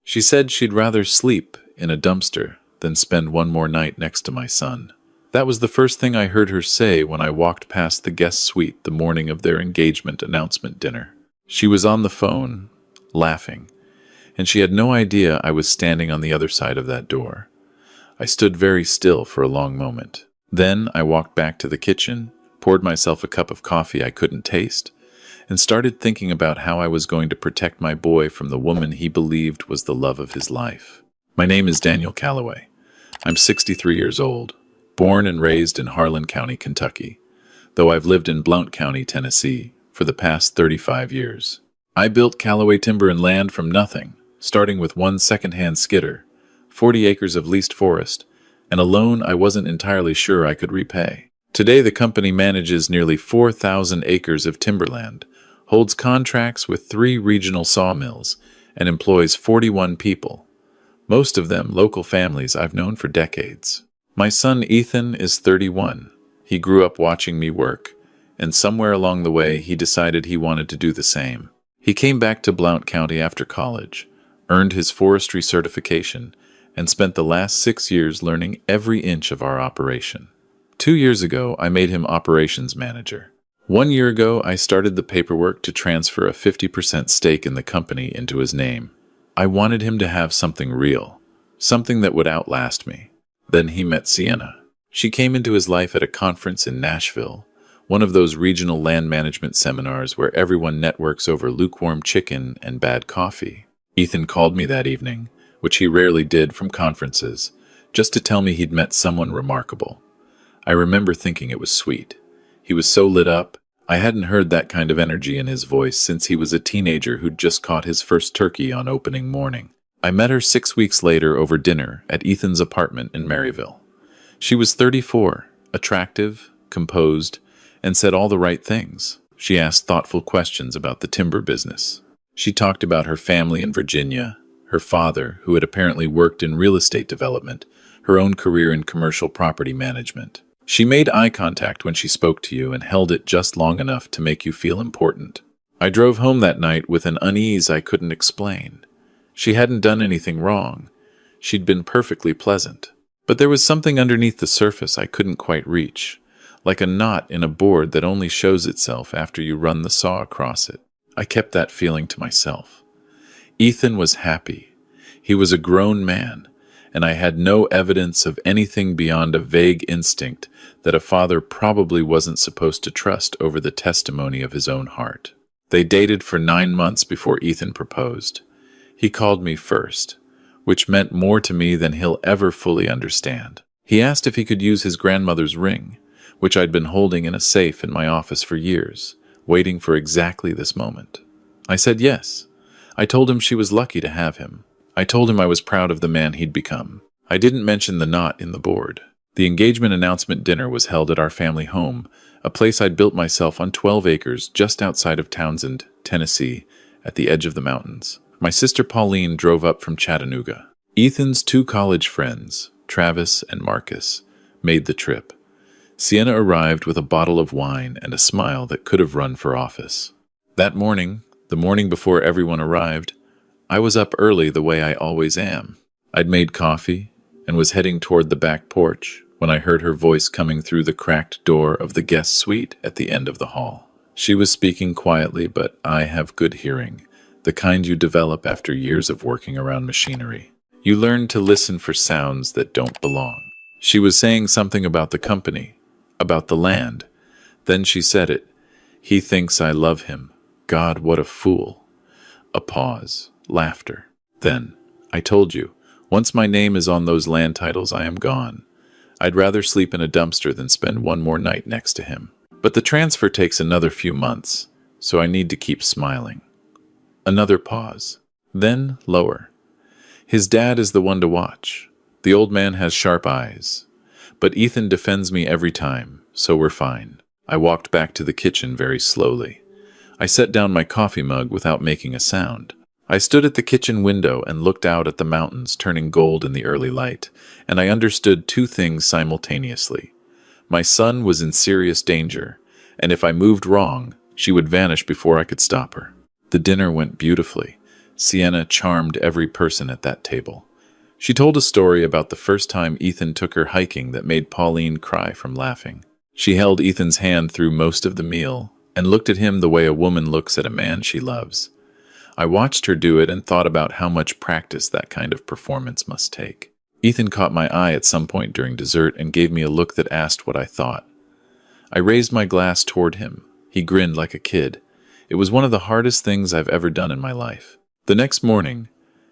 She said she'd rather sleep in a dumpster than spend one more night next to my son. That was the first thing I heard her say when I walked past the guest suite the morning of their engagement announcement dinner. She was on the phone, laughing, and she had no idea I was standing on the other side of that door. I stood very still for a long moment. Then I walked back to the kitchen, poured myself a cup of coffee I couldn't taste, and started thinking about how I was going to protect my boy from the woman he believed was the love of his life. My name is Daniel Calloway. I'm 63 years old, born and raised in Harlan County, Kentucky, though I've lived in Blount County, Tennessee, for the past 35 years. I built Calloway Timber and Land from nothing, starting with one second-hand skidder, 40 acres of leased forest, and a loan I wasn't entirely sure I could repay. Today, the company manages nearly 4,000 acres of timberland, holds contracts with 3 regional sawmills, and employs 41 people, most of them local families I've known for decades. My son Ethan is 31. He grew up watching me work, and somewhere along the way he decided he wanted to do the same. He came back to Blount County after college, earned his forestry certification, and spent the last 6 years learning every inch of our operation. 2 years ago, I made him operations manager. 1 year ago, I started the paperwork to transfer a 50% stake in the company into his name. I wanted him to have something real, something that would outlast me. Then he met Sienna. She came into his life at a conference in Nashville, one of those regional land management seminars where everyone networks over lukewarm chicken and bad coffee. Ethan called me that evening, which he rarely did from conferences, just to tell me he'd met someone remarkable. I remember thinking it was sweet. He was so lit up. I hadn't heard that kind of energy in his voice since he was a teenager who'd just caught his first turkey on opening morning. I met her 6 weeks later over dinner at Ethan's apartment in Maryville. She was 34, attractive, composed, and said all the right things. She asked thoughtful questions about the timber business. She talked about her family in Virginia, her father, who had apparently worked in real estate development, her own career in commercial property management. She made eye contact when she spoke to you and held it just long enough to make you feel important. I drove home that night with an unease I couldn't explain. She hadn't done anything wrong. She'd been perfectly pleasant. But there was something underneath the surface I couldn't quite reach, like a knot in a board that only shows itself after you run the saw across it. I kept that feeling to myself. Ethan was happy. He was a grown man, and I had no evidence of anything beyond a vague instinct that a father probably wasn't supposed to trust over the testimony of his own heart. They dated for 9 months before Ethan proposed. He called me first, which meant more to me than he'll ever fully understand. He asked if he could use his grandmother's ring, which I'd been holding in a safe in my office for years, waiting for exactly this moment. I said yes. I told him she was lucky to have him. I told him I was proud of the man he'd become. I didn't mention the knot in the board. The engagement announcement dinner was held at our family home, a place I'd built myself on 12 acres just outside of Townsend, Tennessee, at the edge of the mountains. My sister Pauline drove up from Chattanooga. Ethan's 2 college friends, Travis and Marcus, made the trip. Sienna arrived with a bottle of wine and a smile that could have run for office. That morning, the morning before everyone arrived, I was up early the way I always am. I'd made coffee and was heading toward the back porch when I heard her voice coming through the cracked door of the guest suite at the end of the hall. She was speaking quietly, but I have good hearing, the kind you develop after years of working around machinery. You learn to listen for sounds that don't belong. She was saying something about the company, about the land. Then she said it. He thinks I love him. God, what a fool. A pause. Laughter. Then, I told you, once my name is on those land titles, I am gone. I'd rather sleep in a dumpster than spend one more night next to him. But the transfer takes another few months, so I need to keep smiling. Another pause. Then lower. His dad is the one to watch. The old man has sharp eyes. But Ethan defends me every time, so we're fine. I walked back to the kitchen very slowly. I set down my coffee mug without making a sound. I stood at the kitchen window and looked out at the mountains turning gold in the early light, and I understood 2 things simultaneously. My son was in serious danger, and if I moved wrong, she would vanish before I could stop her. The dinner went beautifully. Sienna charmed every person at that table. She told a story about the first time Ethan took her hiking that made Pauline cry from laughing. She held Ethan's hand through most of the meal and looked at him the way a woman looks at a man she loves. I watched her do it and thought about how much practice that kind of performance must take. Ethan caught my eye at some point during dessert and gave me a look that asked what I thought. I raised my glass toward him. He grinned like a kid. It was one of the hardest things I've ever done in my life. The next morning,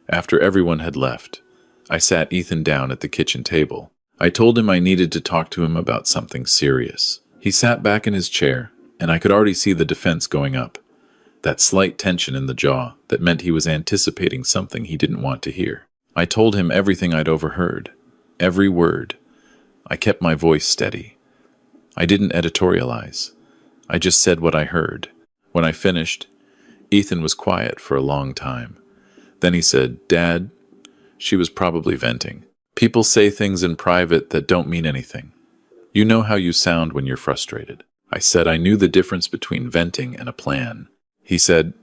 after everyone had left, I sat Ethan down at the kitchen table. I told him I needed to talk to him about something serious. He sat back in his chair, and I could already see the defense going up. That slight tension in the jaw that meant he was anticipating something he didn't want to hear. I told him everything I'd overheard. Every word. I kept my voice steady. I didn't editorialize. I just said what I heard. When I finished, Ethan was quiet for a long time. Then he said, "Dad," she was probably venting. "People say things in private that don't mean anything. You know how you sound when you're frustrated." I said I knew the difference between venting and a plan. He said,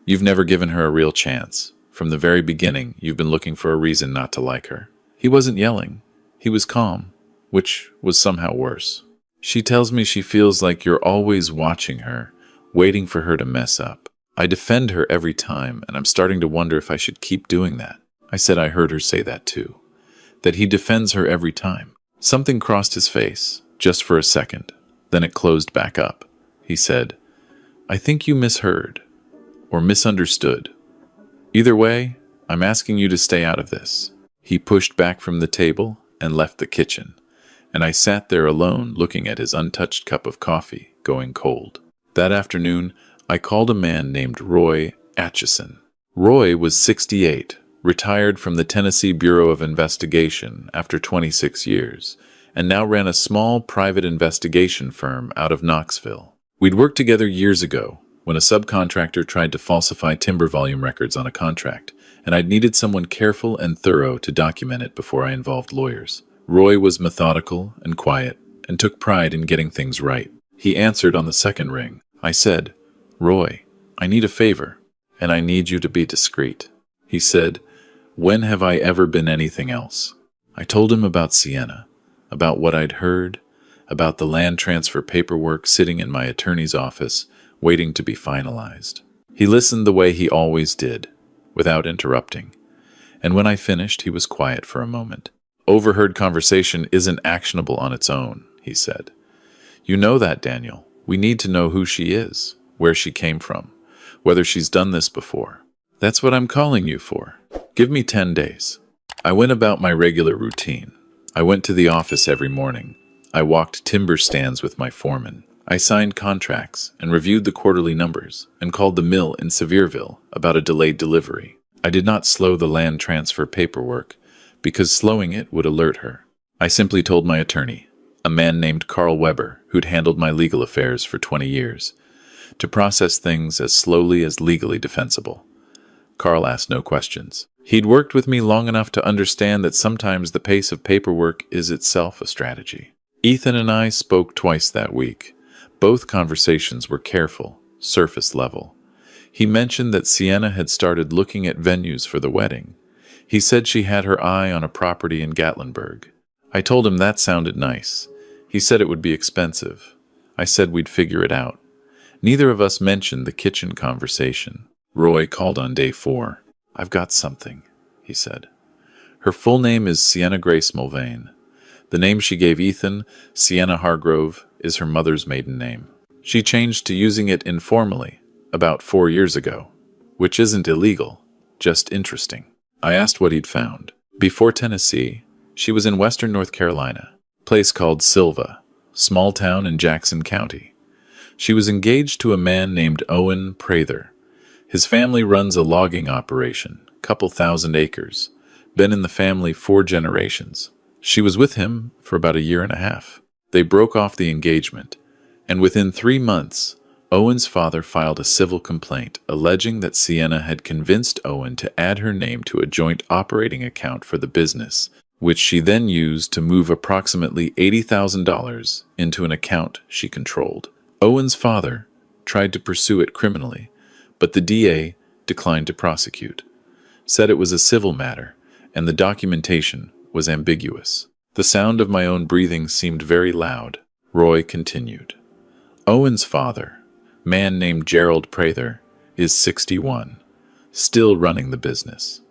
"You've never given her a real chance. From the very beginning, you've been looking for a reason not to like her." He wasn't yelling. He was calm, which was somehow worse. "She tells me she feels like you're always watching her, waiting for her to mess up. I defend her every time, and I'm starting to wonder if I should keep doing that." I said I heard her say that too, that he defends her every time. Something crossed his face, just for a second. Then it closed back up. He said, "I think you misheard, or misunderstood. Either way, I'm asking you to stay out of this." He pushed back from the table and left the kitchen, and I sat there alone looking at his untouched cup of coffee going cold. That afternoon, I called a man named Roy Atchison. Roy was 68, retired from the Tennessee Bureau of Investigation after 26 years, and now ran a small private investigation firm out of Knoxville. We'd worked together years ago when a subcontractor tried to falsify timber volume records on a contract, and I'd needed someone careful and thorough to document it before I involved lawyers. Roy was methodical and quiet, and took pride in getting things right. He answered on the second ring. I said, "Roy, I need a favor, and I need you to be discreet." He said, "When have I ever been anything else?" I told him about Sienna, about what I'd heard, about the land transfer paperwork sitting in my attorney's office, waiting to be finalized. He listened the way he always did, without interrupting. And when I finished, he was quiet for a moment. "Overheard conversation isn't actionable on its own," he said. "You know that, Daniel. We need to know who she is, where she came from, whether she's done this before. That's what I'm calling you for. Give me 10 days. I went about my regular routine. I went to the office every morning. I walked timber stands with my foreman. I signed contracts and reviewed the quarterly numbers and called the mill in Sevierville about a delayed delivery. I did not slow the land transfer paperwork because slowing it would alert her. I simply told my attorney, a man named Carl Weber, who'd handled my legal affairs for 20 years, to process things as slowly as legally defensible. Carl asked no questions. He'd worked with me long enough to understand that sometimes the pace of paperwork is itself a strategy. Ethan and I spoke twice that week. Both conversations were careful, surface level. He mentioned that Sienna had started looking at venues for the wedding. He said she had her eye on a property in Gatlinburg. I told him that sounded nice. He said it would be expensive. I said we'd figure it out. Neither of us mentioned the kitchen conversation. Roy called on day 4. "I've got something," he said. "Her full name is Sienna Grace Mulvane. The name she gave Ethan, Sienna Hargrove, is her mother's maiden name. She changed to using it informally about 4 years ago, which isn't illegal, just interesting." I asked what he'd found. Before Tennessee, she was in western North Carolina, a place called Silva, small town in Jackson County. She was engaged to a man named Owen Prather. His family runs a logging operation, couple thousand acres. Been in the family 4 generations. She was with him for about a year and a half. They broke off the engagement, and within 3 months, Owen's father filed a civil complaint alleging that Sienna had convinced Owen to add her name to a joint operating account for the business, which she then used to move approximately $80,000 into an account she controlled. Owen's father tried to pursue it criminally, but the DA declined to prosecute. said it was a civil matter, and the documentation was ambiguous. The sound of my own breathing seemed very loud. Roy continued. Owen's father, man named Gerald Prather, is 61, still running the business.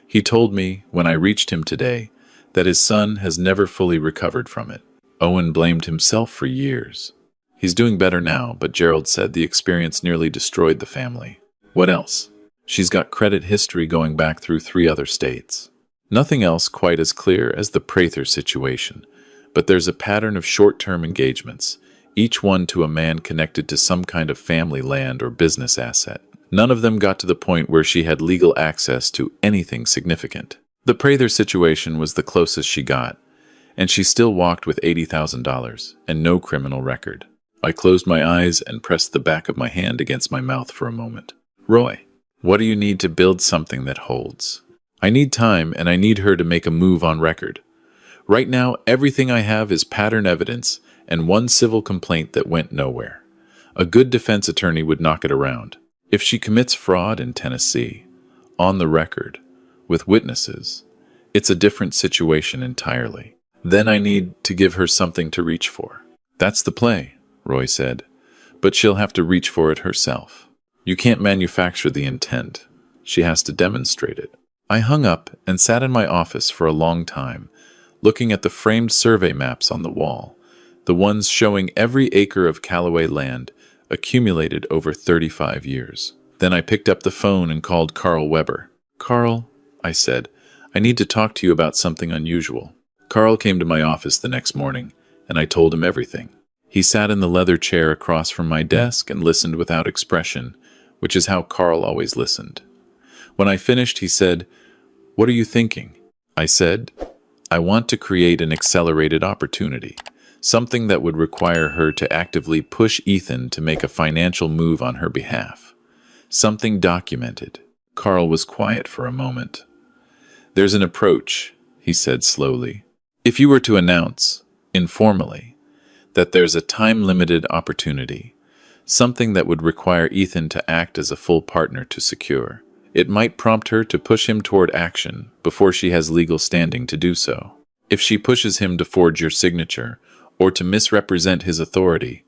He told me, when I reached him today, that his son has never fully recovered from it. Owen blamed himself for years. He's doing better now, but Gerald said the experience nearly destroyed the family. What else? She's got credit history going back through 3 other states. Nothing else quite as clear as the Prather situation, but there's a pattern of short-term engagements, each one to a man connected to some kind of family land or business asset. None of them got to the point where she had legal access to anything significant. The Prather situation was the closest she got, and she still walked with $80,000 and no criminal record. I closed my eyes and pressed the back of my hand against my mouth for a moment. Roy, what do you need to build something that holds? I need time, and I need her to make a move on record. Right now, everything I have is pattern evidence and one civil complaint that went nowhere. A good defense attorney would knock it around. If she commits fraud in Tennessee, on the record, with witnesses, it's a different situation entirely. Then I need to give her something to reach for. That's the play, Roy said, but she'll have to reach for it herself. You can't manufacture the intent. She has to demonstrate it. I hung up and sat in my office for a long time, looking at the framed survey maps on the wall, the ones showing every acre of Callaway land accumulated over 35 years. Then I picked up the phone and called Carl Weber. Carl, I said, I need to talk to you about something unusual. Carl came to my office the next morning, and I told him everything. He sat in the leather chair across from my desk and listened without expression, which is how Carl always listened. When I finished, he said, What are you thinking? I said, I want to create an accelerated opportunity, something that would require her to actively push Ethan to make a financial move on her behalf. Something documented. Carl was quiet for a moment. There's an approach, he said slowly. If you were to announce, informally, that there's a time-limited opportunity, something that would require Ethan to act as a full partner to secure, it might prompt her to push him toward action before she has legal standing to do so. If she pushes him to forge your signature, or to misrepresent his authority,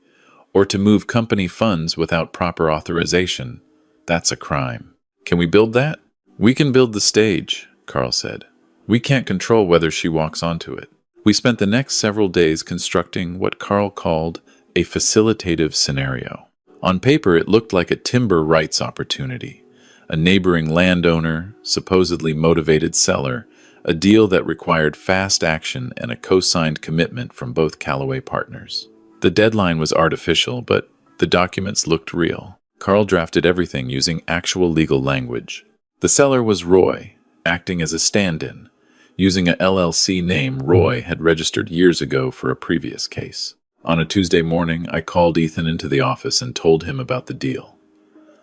or to move company funds without proper authorization, that's a crime. Can we build that? We can build the stage, Carl said. We can't control whether she walks onto it. We spent the next several days constructing what Carl called a facilitative scenario. On paper, it looked like a timber rights opportunity, a neighboring landowner, supposedly motivated seller, a deal that required fast action and a co-signed commitment from both Callaway partners. The deadline was artificial, but the documents looked real. Carl drafted everything using actual legal language. The seller was Roy, acting as a stand-in, using a LLC name Roy had registered years ago for a previous case. On a Tuesday morning, I called Ethan into the office and told him about the deal.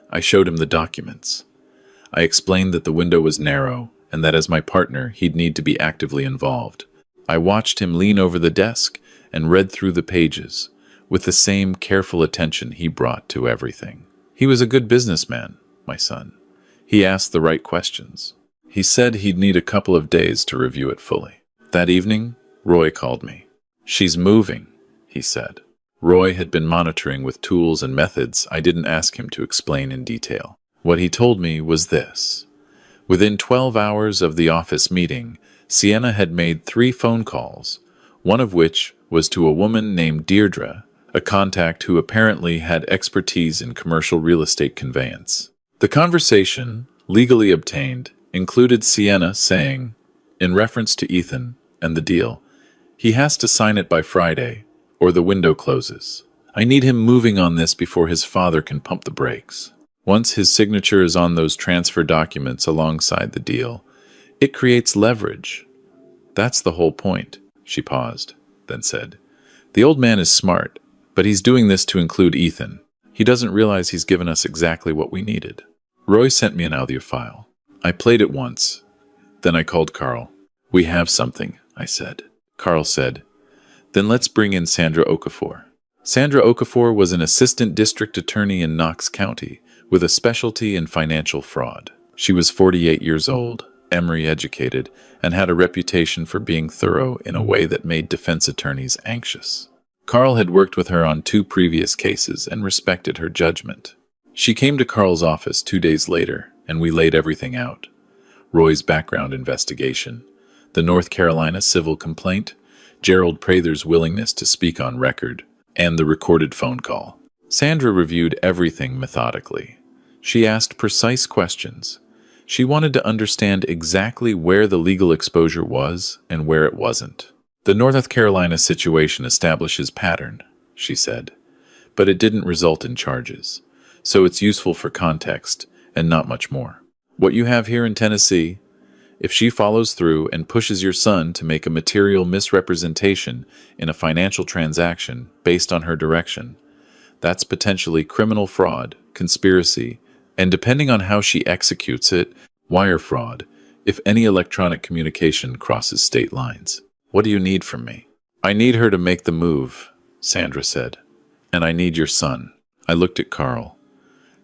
I showed him the documents. I explained that the window was narrow and that as my partner, he'd need to be actively involved. I watched him lean over the desk and read through the pages with the same careful attention he brought to everything. He was a good businessman, my son. He asked the right questions. He said he'd need a couple of days to review it fully. That evening, Roy called me. She's moving, he said. Roy had been monitoring with tools and methods I didn't ask him to explain in detail. What he told me was this. Within 12 hours of the office meeting, Sienna had made 3 phone calls, one of which was to a woman named Deirdre, a contact who apparently had expertise in commercial real estate conveyance. The conversation, legally obtained, included Sienna saying, in reference to Ethan and the deal, he has to sign it by Friday, or the window closes. I need him moving on this before his father can pump the brakes. Once his signature is on those transfer documents alongside the deal, it creates leverage. That's the whole point, she paused, then said. The old man is smart, but he's doing this to include Ethan. He doesn't realize he's given us exactly what we needed. Roy sent me an audio file. I played it once. Then I called Carl. We have something, I said. Carl said, then let's bring in Sandra Okafor. Sandra Okafor was an assistant district attorney in Knox County with a specialty in financial fraud. She was 48 years old, Emory educated, and had a reputation for being thorough in a way that made defense attorneys anxious. Carl had worked with her on 2 previous cases and respected her judgment. She came to Carl's office 2 days later, and we laid everything out. Roy's background investigation, the North Carolina civil complaint, Gerald Prather's willingness to speak on record, and the recorded phone call. Sandra reviewed everything methodically. She asked precise questions. She wanted to understand exactly where the legal exposure was and where it wasn't. The North Carolina situation establishes pattern, she said, but it didn't result in charges, so it's useful for context and not much more. What you have here in Tennessee, if she follows through and pushes your son to make a material misrepresentation in a financial transaction based on her direction, that's potentially criminal fraud, conspiracy, and depending on how she executes it, wire fraud, if any electronic communication crosses state lines. What do you need from me? I need her to make the move, Sandra said. And I need your son. I looked at Carl.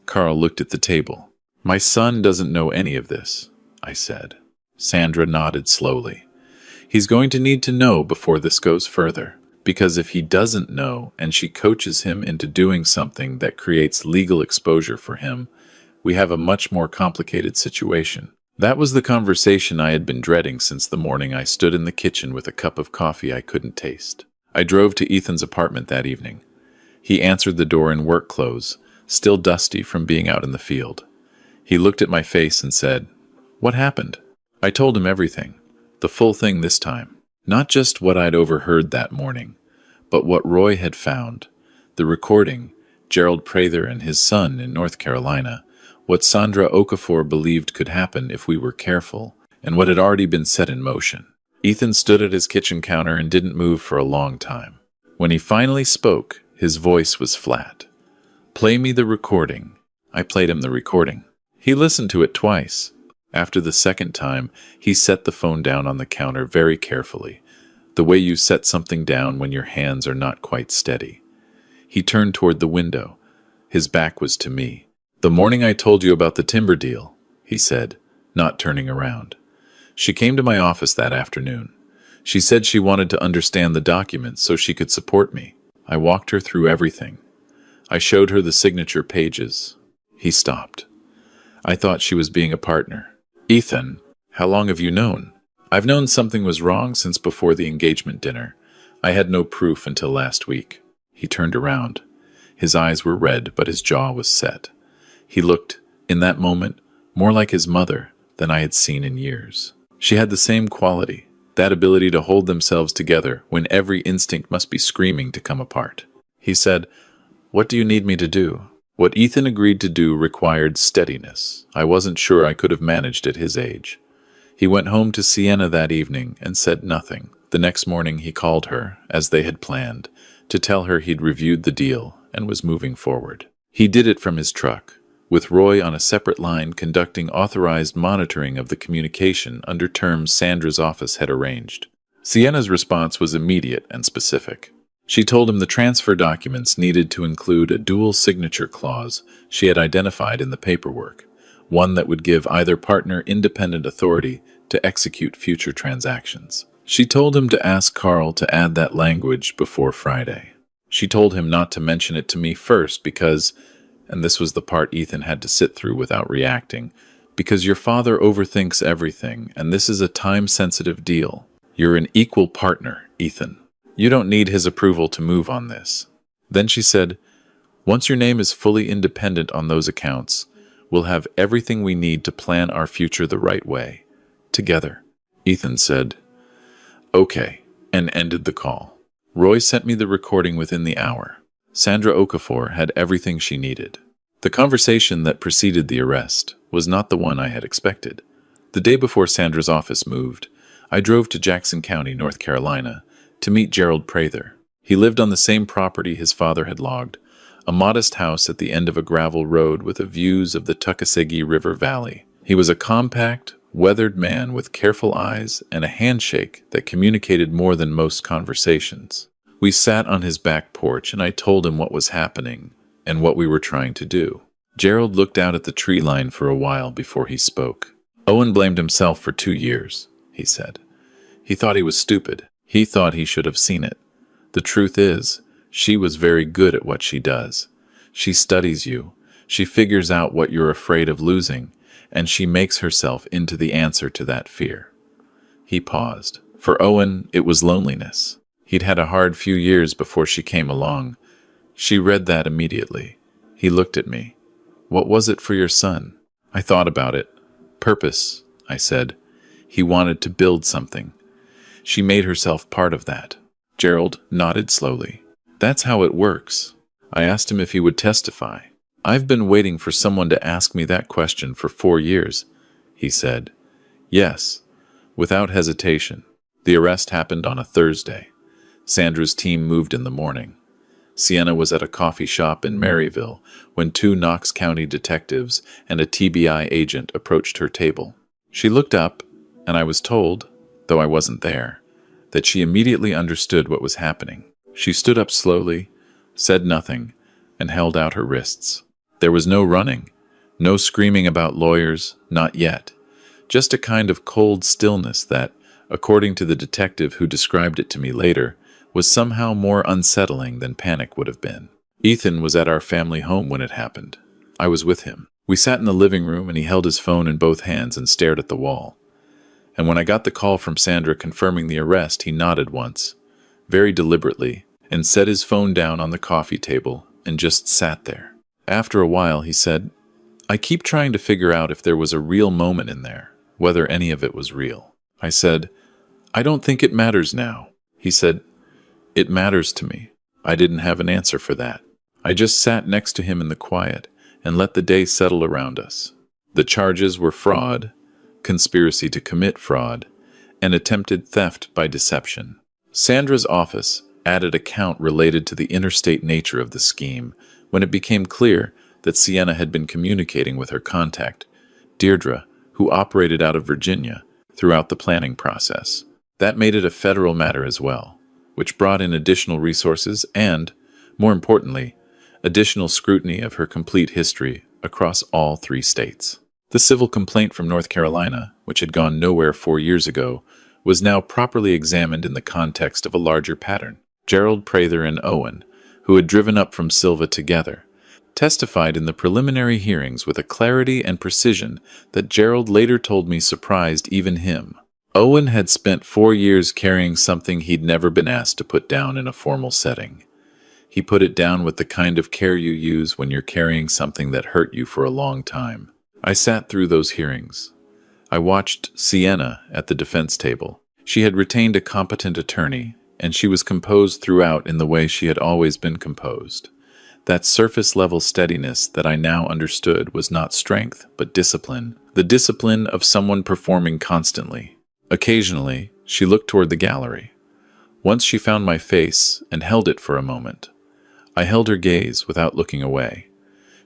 Carl looked at the table. My son doesn't know any of this, I said. Sandra nodded slowly. He's going to need to know before this goes further, because if he doesn't know and she coaches him into doing something that creates legal exposure for him, we have a much more complicated situation. That was the conversation I had been dreading since the morning I stood in the kitchen with a cup of coffee I couldn't taste. I drove to Ethan's apartment that evening. He answered the door in work clothes, still dusty from being out in the field. He looked at my face and said, "What happened?" I told him everything, the full thing this time. Not just what I'd overheard that morning, but what Roy had found, the recording, Gerald Prather and his son in North Carolina, what Sandra Okafor believed could happen if we were careful, and what had already been set in motion. Ethan stood at his kitchen counter and didn't move for a long time. When he finally spoke, his voice was flat. "Play me the recording." I played him the recording. He listened to it twice. After the second time, he set the phone down on the counter very carefully, the way you set something down when your hands are not quite steady. He turned toward the window. His back was to me. "The morning I told you about the timber deal," he said, not turning around. "She came to my office that afternoon. She said she wanted to understand the documents so she could support me. I walked her through everything. I showed her the signature pages." He stopped. I thought she was being a partner. "Ethan, how long have you known?" "I've known something was wrong since before the engagement dinner. I had no proof until last week." He turned around. His eyes were red, but his jaw was set. He looked, in that moment, more like his mother than I had seen in years. She had the same quality, that ability to hold themselves together when every instinct must be screaming to come apart. He said, "What do you need me to do?" What Ethan agreed to do required steadiness. I wasn't sure I could have managed at his age. He went home to Sienna that evening and said nothing. The next morning he called her, as they had planned, to tell her he'd reviewed the deal and was moving forward. He did it from his truck, with Roy on a separate line conducting authorized monitoring of the communication under terms Sandra's office had arranged. Sienna's response was immediate and specific. She told him the transfer documents needed to include a dual signature clause she had identified in the paperwork, one that would give either partner independent authority to execute future transactions. She told him to ask Carl to add that language before Friday. She told him not to mention it to me first because, and this was the part Ethan had to sit through without reacting, because your father overthinks everything, and this is a time-sensitive deal. You're an equal partner, Ethan. You don't need his approval to move on this. Then she said, "Once your name is fully independent on those accounts, we'll have everything we need to plan our future the right way. Together." Ethan said, "Okay," and ended the call. Roy sent me the recording within the hour. Sandra Okafor had everything she needed. The conversation that preceded the arrest was not the one I had expected. The day before Sandra's office moved, I drove to Jackson County, North Carolina, to meet Gerald Prather. He lived on the same property his father had logged, a modest house at the end of a gravel road with views of the Tuckasegee River Valley. He was a compact, weathered man with careful eyes and a handshake that communicated more than most conversations. We sat on his back porch and I told him what was happening and what we were trying to do. Gerald looked out at the tree line for a while before he spoke. Owen blamed himself for 2 years, he said. He thought he was stupid. He thought he should have seen it. The truth is, she was very good at what she does. She studies you. She figures out what you're afraid of losing, and she makes herself into the answer to that fear. He paused. For Owen, it was loneliness. He'd had a hard few years before she came along. She read that immediately. He looked at me. What was it for your son? I thought about it. Purpose, I said. He wanted to build something. She made herself part of that. Gerald nodded slowly. That's how it works. I asked him if he would testify. I've been waiting for someone to ask me that question for 4 years, he said. Yes, without hesitation. The arrest happened on a Thursday. Sandra's team moved in the morning. Sienna was at a coffee shop in Maryville when 2 Knox County detectives and a TBI agent approached her table. She looked up, and I was told, though I wasn't there, that she immediately understood what was happening. She stood up slowly, said nothing, and held out her wrists. There was no running, no screaming about lawyers, not yet. Just a kind of cold stillness that, according to the detective who described it to me later, was somehow more unsettling than panic would have been. Ethan was at our family home when it happened. I was with him. We sat in the living room and he held his phone in both hands and stared at the wall. And when I got the call from Sandra confirming the arrest, he nodded once, very deliberately, and set his phone down on the coffee table and just sat there. After a while, he said, I keep trying to figure out if there was a real moment in there, whether any of it was real. I said, I don't think it matters now. He said, It matters to me. I didn't have an answer for that. I just sat next to him in the quiet and let the day settle around us. The charges were fraud, conspiracy to commit fraud, and attempted theft by deception. Sandra's office added a count related to the interstate nature of the scheme when it became clear that Sienna had been communicating with her contact, Deirdre, who operated out of Virginia, throughout the planning process. That made it a federal matter as well, which brought in additional resources and, more importantly, additional scrutiny of her complete history across all 3 states. The civil complaint from North Carolina, which had gone nowhere 4 years ago, was now properly examined in the context of a larger pattern. Gerald Prather and Owen, who had driven up from Silva together, testified in the preliminary hearings with a clarity and precision that Gerald later told me surprised even him. Owen had spent 4 years carrying something he'd never been asked to put down in a formal setting. He put it down with the kind of care you use when you're carrying something that hurt you for a long time. I sat through those hearings. I watched Sienna at the defense table. She had retained a competent attorney, and she was composed throughout in the way she had always been composed. That surface-level steadiness that I now understood was not strength, but discipline. The discipline of someone performing constantly. Occasionally, she looked toward the gallery. Once she found my face and held it for a moment. I held her gaze without looking away.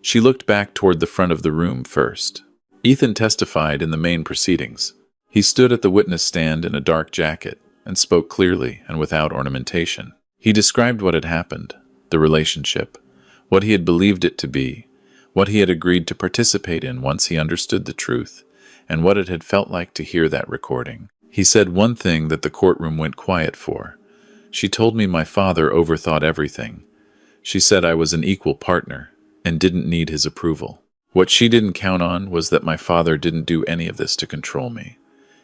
She looked back toward the front of the room first. Ethan testified in the main proceedings. He stood at the witness stand in a dark jacket and spoke clearly and without ornamentation. He described what had happened, the relationship, what he had believed it to be, what he had agreed to participate in once he understood the truth, and what it had felt like to hear that recording. He said one thing that the courtroom went quiet for. She told me my father overthought everything. She said I was an equal partner and didn't need his approval. What she didn't count on was that my father didn't do any of this to control me.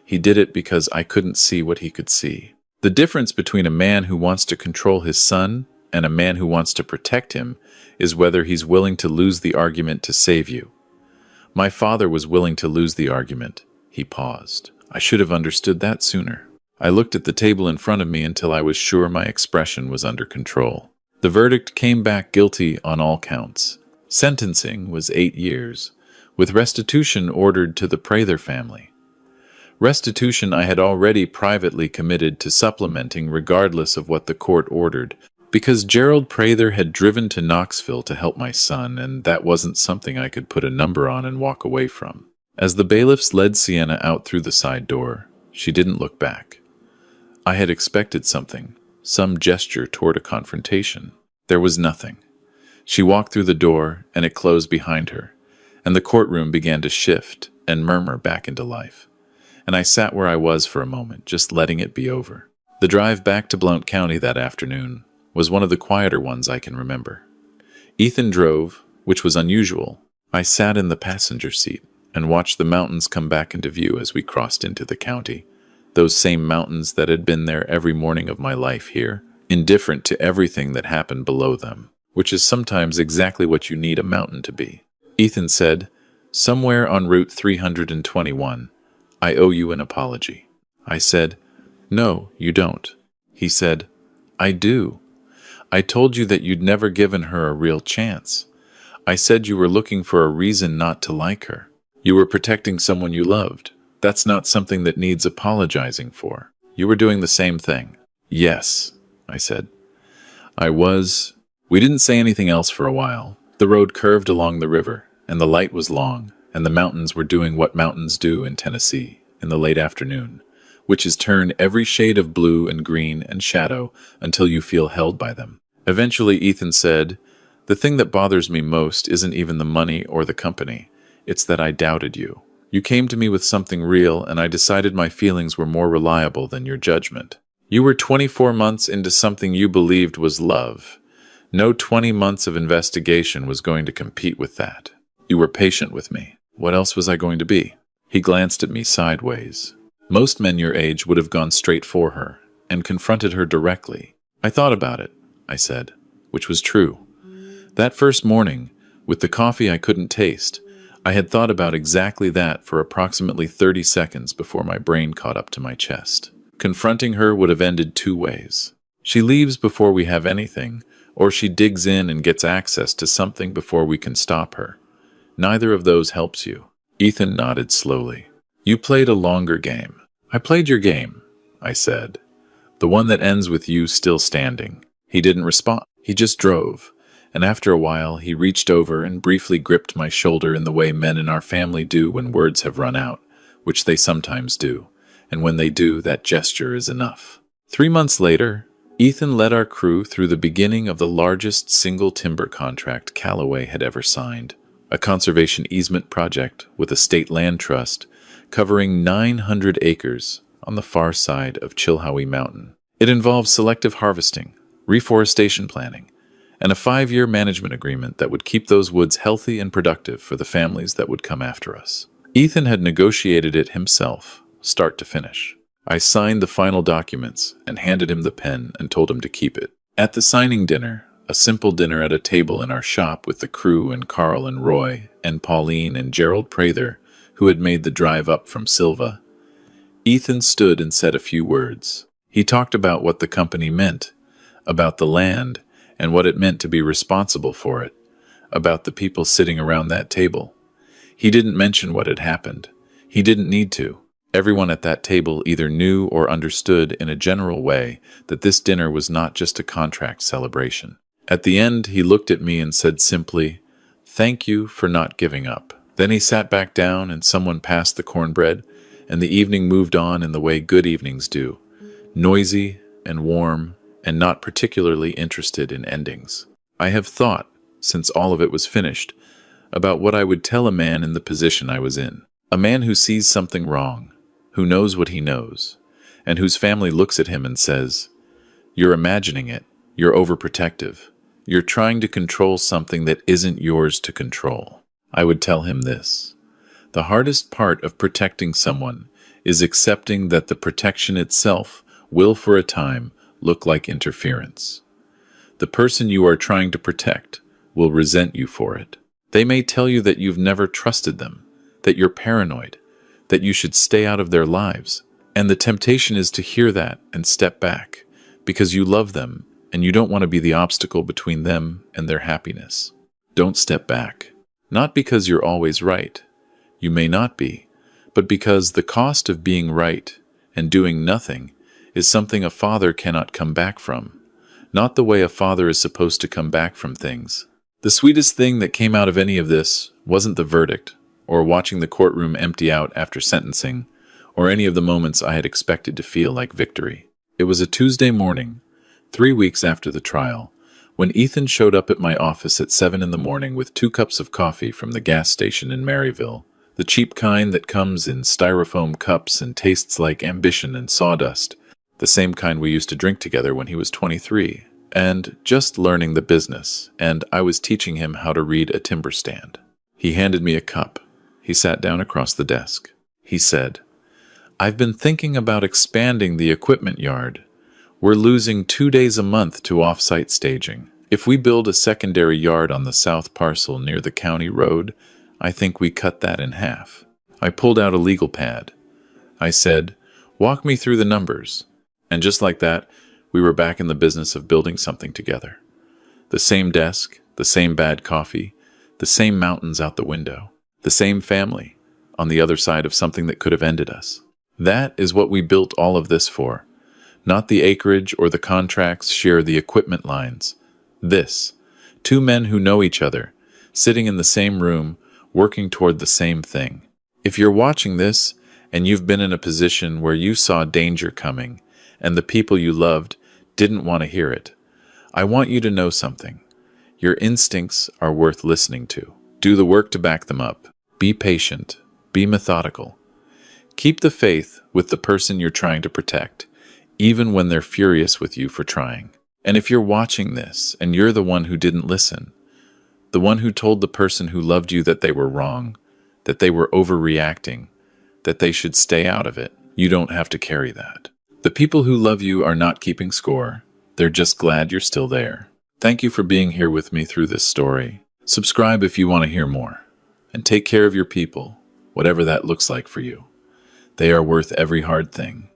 He did it because I couldn't see what he could see. The difference between a man who wants to control his son and a man who wants to protect him is whether he's willing to lose the argument to save you. My father was willing to lose the argument. He paused. I should have understood that sooner. I looked at the table in front of me until I was sure my expression was under control. The verdict came back guilty on all counts. Sentencing was 8 years, with restitution ordered to the Prather family. Restitution I had already privately committed to supplementing regardless of what the court ordered, because Gerald Prather had driven to Knoxville to help my son, and that wasn't something I could put a number on and walk away from. As the bailiffs led Sienna out through the side door, she didn't look back. I had expected something, some gesture toward a confrontation. There was nothing. She walked through the door, and it closed behind her, and the courtroom began to shift and murmur back into life. And I sat where I was for a moment, just letting it be over. The drive back to Blount County that afternoon was one of the quieter ones I can remember. Ethan drove, which was unusual. I sat in the passenger seat and watched the mountains come back into view as we crossed into the county. Those same mountains that had been there every morning of my life here, indifferent to everything that happened below them, which is sometimes exactly what you need a mountain to be. Ethan said, "Somewhere on Route 321, I owe you an apology." I said, "No, you don't." He said, "I do. I told you that you'd never given her a real chance. I said you were looking for a reason not to like her. You were protecting someone you loved. That's not something that needs apologizing for. You were doing the same thing." "Yes," I said. "I was." We didn't say anything else for a while. The road curved along the river, and the light was long, and the mountains were doing what mountains do in Tennessee in the late afternoon, which is turn every shade of blue and green and shadow until you feel held by them. Eventually, Ethan said, "The thing that bothers me most isn't even the money or the company. It's that I doubted you. You came to me with something real, and I decided my feelings were more reliable than your judgment. You were 24 months into something you believed was love. No 20 months of investigation was going to compete with that. You were patient with me. What else was I going to be?" He glanced at me sideways. Most men your age would have gone straight for her and confronted her directly. "I thought about it," I said, which was true. That first morning, with the coffee I couldn't taste, I had thought about exactly that for approximately 30 seconds before my brain caught up to my chest. Confronting her would have ended two ways. She leaves before we have anything, or she digs in and gets access to something before we can stop her. Neither of those helps you. Ethan nodded slowly. "You played a longer game." "I played your game," I said. "The one that ends with you still standing." He didn't respond. He just drove. And after a while, he reached over and briefly gripped my shoulder in the way men in our family do when words have run out, which they sometimes do. And when they do, that gesture is enough. 3 months later, Ethan led our crew through the beginning of the largest single timber contract Callaway had ever signed, a conservation easement project with a state land trust covering 900 acres on the far side of Chilhowie Mountain. It involved selective harvesting, reforestation planning, and a 5-year management agreement that would keep those woods healthy and productive for the families that would come after us. Ethan had negotiated it himself, start to finish. I signed the final documents and handed him the pen and told him to keep it. At the signing dinner, a simple dinner at a table in our shop with the crew and Carl and Roy and Pauline and Gerald Prather, who had made the drive up from Silva, Ethan stood and said a few words. He talked about what the company meant, about the land, and what it meant to be responsible for it, about the people sitting around that table. He didn't mention what had happened. He didn't need to. Everyone at that table either knew or understood in a general way that this dinner was not just a contract celebration. At the end, he looked at me and said simply, "Thank you for not giving up." Then he sat back down and someone passed the cornbread, and the evening moved on in the way good evenings do, noisy and warm and not particularly interested in endings. I have thought, since all of it was finished, about what I would tell a man in the position I was in. A man who sees something wrong, who knows what he knows, and whose family looks at him and says, "You're imagining it, you're overprotective, you're trying to control something that isn't yours to control." I would tell him this: the hardest part of protecting someone is accepting that the protection itself will for a time look like interference. The person you are trying to protect will resent you for it. They may tell you that you've never trusted them, that you're paranoid, that you should stay out of their lives. And the temptation is to hear that and step back, because you love them and you don't want to be the obstacle between them and their happiness. Don't step back. Not because you're always right. You may not be, but because the cost of being right and doing nothing is something a father cannot come back from. Not the way a father is supposed to come back from things. The sweetest thing that came out of any of this wasn't the verdict, or watching the courtroom empty out after sentencing, or any of the moments I had expected to feel like victory. It was a Tuesday morning, 3 weeks after the trial, When Ethan showed up at my office at 7 in the morning with 2 cups of coffee from the gas station in Maryville, the cheap kind that comes in styrofoam cups and tastes like ambition and sawdust, the same kind we used to drink together when he was 23, and just learning the business, and I was teaching him how to read a timber stand. He handed me a cup. He sat down across the desk. He said, "I've been thinking about expanding the equipment yard. We're losing 2 days a month to off-site staging. If we build a secondary yard on the south parcel near the county road, I think we cut that in half." I pulled out a legal pad. I said, "Walk me through the numbers." And just like that, we were back in the business of building something together. The same desk, the same bad coffee, the same mountains out the window, the same family on the other side of something that could have ended us. That is what we built all of this for. Not the acreage or the contracts share the equipment lines. This, 2 men who know each other, sitting in the same room, working toward the same thing. If you're watching this and you've been in a position where you saw danger coming and the people you loved didn't want to hear it, I want you to know something. Your instincts are worth listening to. Do the work to back them up. Be patient. Be methodical. Keep the faith with the person you're trying to protect, even when they're furious with you for trying. And if you're watching this and you're the one who didn't listen, the one who told the person who loved you that they were wrong, that they were overreacting, that they should stay out of it, you don't have to carry that. The people who love you are not keeping score. They're just glad you're still there. Thank you for being here with me through this story. Subscribe if you want to hear more. And take care of your people, whatever that looks like for you. They are worth every hard thing.